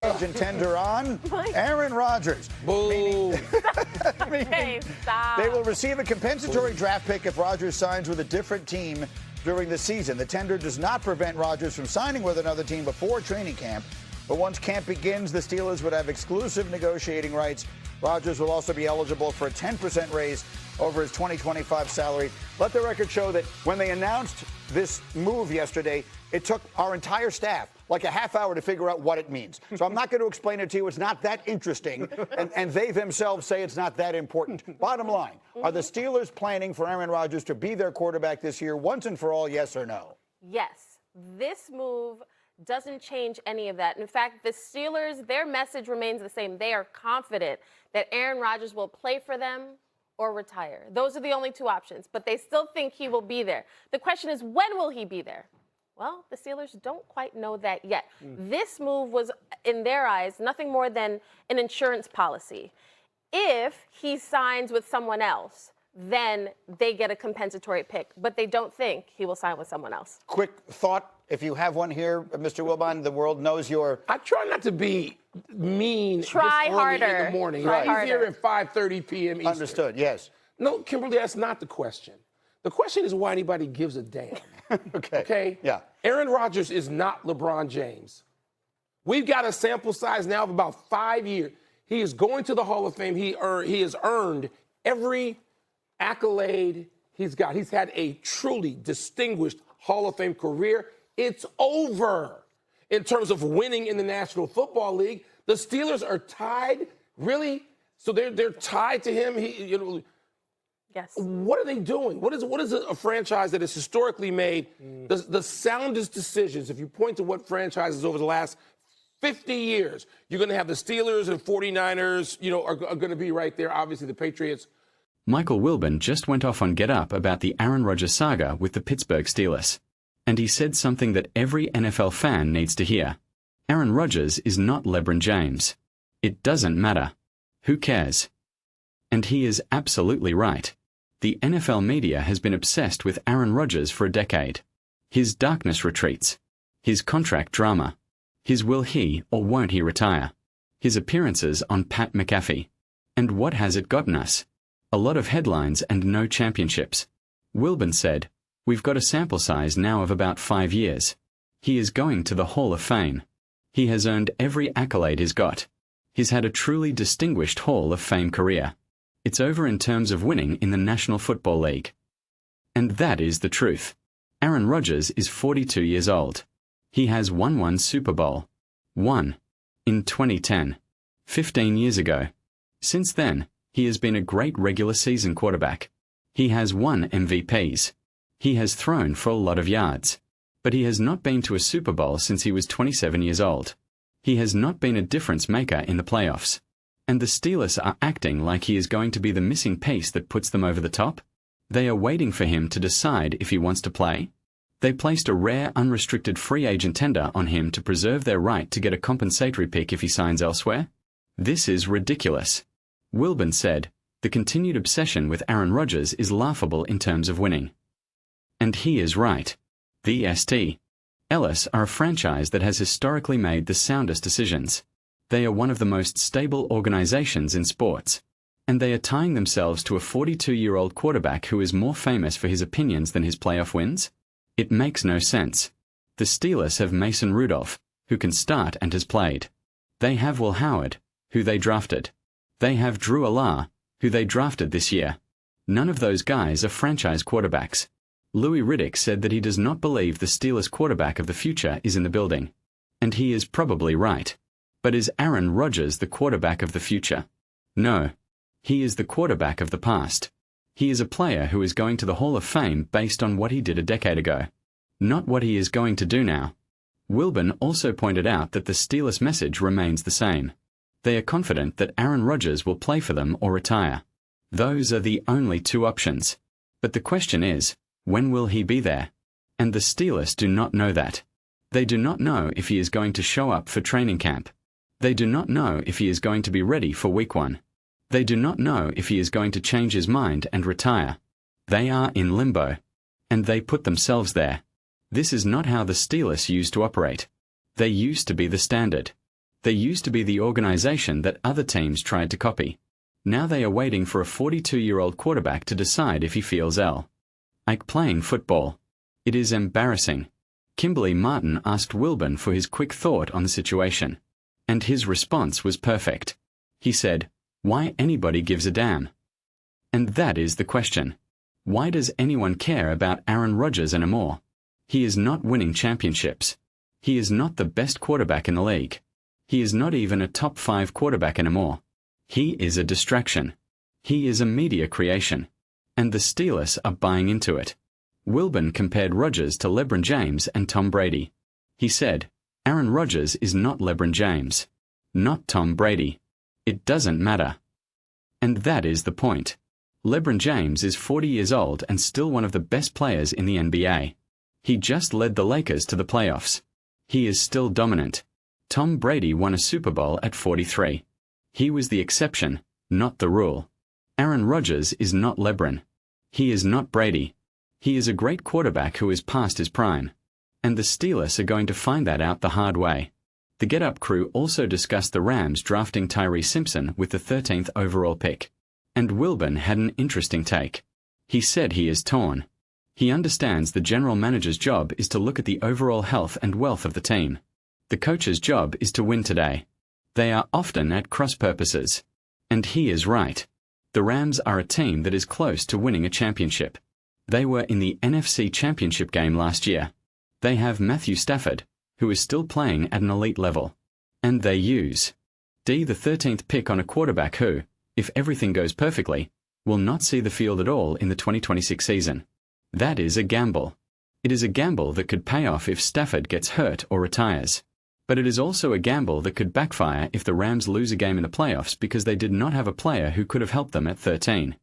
Agent tender on Aaron Rodgers. Boo. Meaning stop. They will receive a compensatory draft pick if Rodgers signs with a different team during the season. The tender does not prevent Rodgers from signing with another team before training camp, but once camp begins, the Steelers would have exclusive negotiating rights. Rodgers will also be eligible for a 10% raise over his 2025 salary. Let the record show that when they announced this move yesterday, it took our entire staff like a half hour to figure out what it means. So I'm not going to explain it to you. It's not that interesting. And they themselves say it's not that important. Bottom line, are the Steelers planning for Aaron Rodgers to be their quarterback this year once and for all, yes or no? Yes. This move doesn't change any of that. In fact, the Steelers, their message remains the same. They are confident that Aaron Rodgers will play for them or retire. Those are the only two options, but they still think he will be there. The question is, when will he be there? Well, the Steelers don't quite know that yet. This move was, in their eyes, nothing more than an insurance policy. If he signs with someone else, then they get a compensatory pick, but they don't think he will sign with someone else. Quick thought, if you have one here, Mr. Wilbon, the world knows your... I try not to be mean Try this early harder. in the morning. Try He's harder. here at 5:30 p.m. Eastern. Understood, yes. No, Kimberly, that's not the question. The question is why anybody gives a damn. Okay? Yeah. Aaron Rodgers is not LeBron James. We've got a sample size now of about 5 years. He is going to the Hall of Fame. He has earned every accolade he's got. He's had a truly distinguished Hall of Fame career. It's over in terms of winning in the National Football League. The Steelers are tied, really? So they're tied to him. Yes. What are they doing? What is a franchise that has historically made the soundest decisions? If you point to what franchises over the last 50 years, you're going to have the Steelers and 49ers, are going to be right there. Obviously, the Patriots. Michael Wilbon just went off on Get Up about the Aaron Rodgers saga with the Pittsburgh Steelers. And he said something that every NFL fan needs to hear. Aaron Rodgers is not LeBron James. It doesn't matter. Who cares? And he is absolutely right. The NFL media has been obsessed with Aaron Rodgers for a decade. His darkness retreats. His contract drama. His will he or won't he retire. His appearances on Pat McAfee. And what has it gotten us? A lot of headlines and no championships. Wilbon said, "We've got a sample size now of about 5 years. He is going to the Hall of Fame. He has earned every accolade he's got. He's had a truly distinguished Hall of Fame career. It's over in terms of winning in the National Football League." And that is the truth. Aaron Rodgers is 42 years old. He has won one Super Bowl. One. In 2010. 15 years ago. Since then, he has been a great regular season quarterback. He has won MVPs. He has thrown for a lot of yards. But he has not been to a Super Bowl since he was 27 years old. He has not been a difference maker in the playoffs. And the Steelers are acting like he is going to be the missing piece that puts them over the top. They are waiting for him to decide if he wants to play. They placed a rare unrestricted free agent tender on him to preserve their right to get a compensatory pick if he signs elsewhere. This is ridiculous. Wilbon said, "The continued obsession with Aaron Rodgers is laughable in terms of winning." And he is right. The St. Ellis are a franchise that has historically made the soundest decisions. They are one of the most stable organizations in sports. And they are tying themselves to a 42-year-old quarterback who is more famous for his opinions than his playoff wins? It makes no sense. The Steelers have Mason Rudolph, who can start and has played. They have Will Howard, who they drafted. They have Drew Allar, who they drafted this year. None of those guys are franchise quarterbacks. Louis Riddick said that he does not believe the Steelers quarterback of the future is in the building. And he is probably right. But is Aaron Rodgers the quarterback of the future? No. He is the quarterback of the past. He is a player who is going to the Hall of Fame based on what he did a decade ago. Not what he is going to do now. Wilbon also pointed out that the Steelers' message remains the same. They are confident that Aaron Rodgers will play for them or retire. Those are the only two options. But the question is, when will he be there? And the Steelers do not know that. They do not know if he is going to show up for training camp. They do not know if he is going to be ready for week 1. They do not know if he is going to change his mind and retire. They are in limbo. And they put themselves there. This is not how the Steelers used to operate. They used to be the standard. They used to be the organization that other teams tried to copy. Now they are waiting for a 42-year-old quarterback to decide if he feels like playing football. It is embarrassing. Kimberly Martin asked Wilbon for his quick thought on the situation. And his response was perfect. He said, "Why anybody gives a damn?" And that is the question. Why does anyone care about Aaron Rodgers anymore? He is not winning championships. He is not the best quarterback in the league. He is not even a top 5 quarterback anymore. He is a distraction. He is a media creation. And the Steelers are buying into it. Wilbon compared Rodgers to LeBron James and Tom Brady. He said, Aaron Rodgers is not LeBron James. Not Tom Brady. It doesn't matter. And that is the point. LeBron James is 40 years old and still one of the best players in the NBA. He just led the Lakers to the playoffs. He is still dominant. Tom Brady won a Super Bowl at 43. He was the exception, not the rule. Aaron Rodgers is not LeBron. He is not Brady. He is a great quarterback who is past his prime. And the Steelers are going to find that out the hard way. The Get Up crew also discussed the Rams drafting Tyree Simpson with the 13th overall pick. And Wilbon had an interesting take. He said he is torn. He understands the general manager's job is to look at the overall health and wealth of the team. The coach's job is to win today. They are often at cross purposes. And he is right. The Rams are a team that is close to winning a championship. They were in the NFC Championship game last year. They have Matthew Stafford, who is still playing at an elite level. And they use the 13th pick on a quarterback who, if everything goes perfectly, will not see the field at all in the 2026 season. That is a gamble. It is a gamble that could pay off if Stafford gets hurt or retires. But it is also a gamble that could backfire if the Rams lose a game in the playoffs because they did not have a player who could have helped them at 13.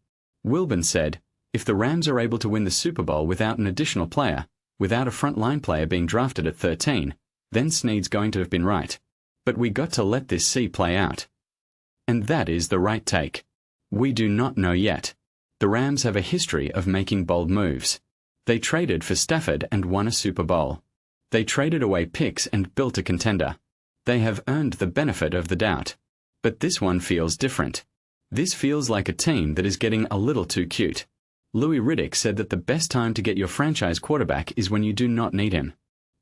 Wilbon said, if the Rams are able to win the Super Bowl without an additional player, without a front-line player being drafted at 13, then Snead's going to have been right. But we got to let this play out. And that is the right take. We do not know yet. The Rams have a history of making bold moves. They traded for Stafford and won a Super Bowl. They traded away picks and built a contender. They have earned the benefit of the doubt. But this one feels different. This feels like a team that is getting a little too cute. Louis Riddick said that the best time to get your franchise quarterback is when you do not need him.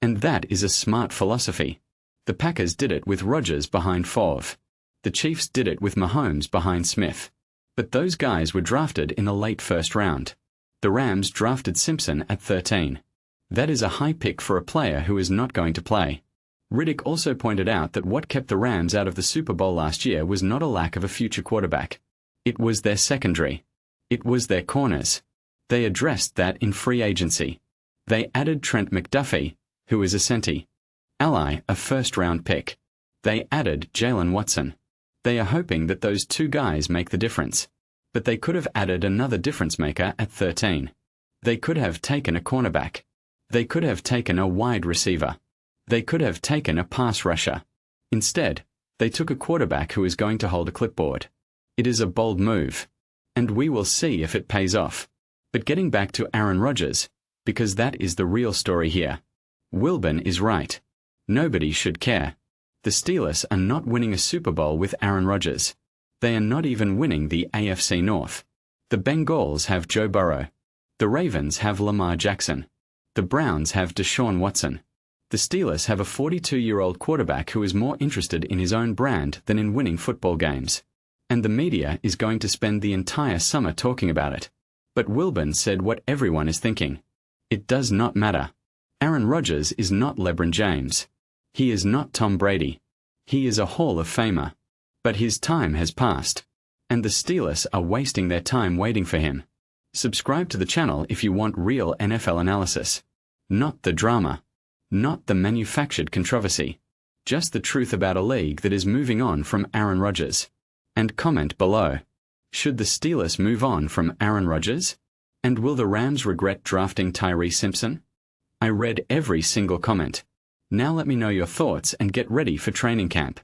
And that is a smart philosophy. The Packers did it with Rodgers behind Favre. The Chiefs did it with Mahomes behind Smith. But those guys were drafted in the late first round. The Rams drafted Simpson at 13. That is a high pick for a player who is not going to play. Riddick also pointed out that what kept the Rams out of the Super Bowl last year was not a lack of a future quarterback. It was their secondary. It was their corners. They addressed that in free agency. They added Trent McDuffie, who is a safety. Ally, a first-round pick. They added Jalen Watson. They are hoping that those two guys make the difference. But they could have added another difference maker at 13. They could have taken a cornerback. They could have taken a wide receiver. They could have taken a pass rusher. Instead, they took a quarterback who is going to hold a clipboard. It is a bold move. And we will see if it pays off. But getting back to Aaron Rodgers, because that is the real story here. Wilbon is right. Nobody should care. The Steelers are not winning a Super Bowl with Aaron Rodgers. They are not even winning the AFC North. The Bengals have Joe Burrow. The Ravens have Lamar Jackson. The Browns have Deshaun Watson. The Steelers have a 42-year-old quarterback who is more interested in his own brand than in winning football games. And the media is going to spend the entire summer talking about it. But Wilbon said what everyone is thinking. It does not matter. Aaron Rodgers is not LeBron James. He is not Tom Brady. He is a Hall of Famer. But his time has passed. And the Steelers are wasting their time waiting for him. Subscribe to the channel if you want real NFL analysis. Not the drama. Not the manufactured controversy. Just the truth about a league that is moving on from Aaron Rodgers. And comment below. Should the Steelers move on from Aaron Rodgers? And will the Rams regret drafting Tyree Simpson? I read every single comment. Now let me know your thoughts and get ready for training camp.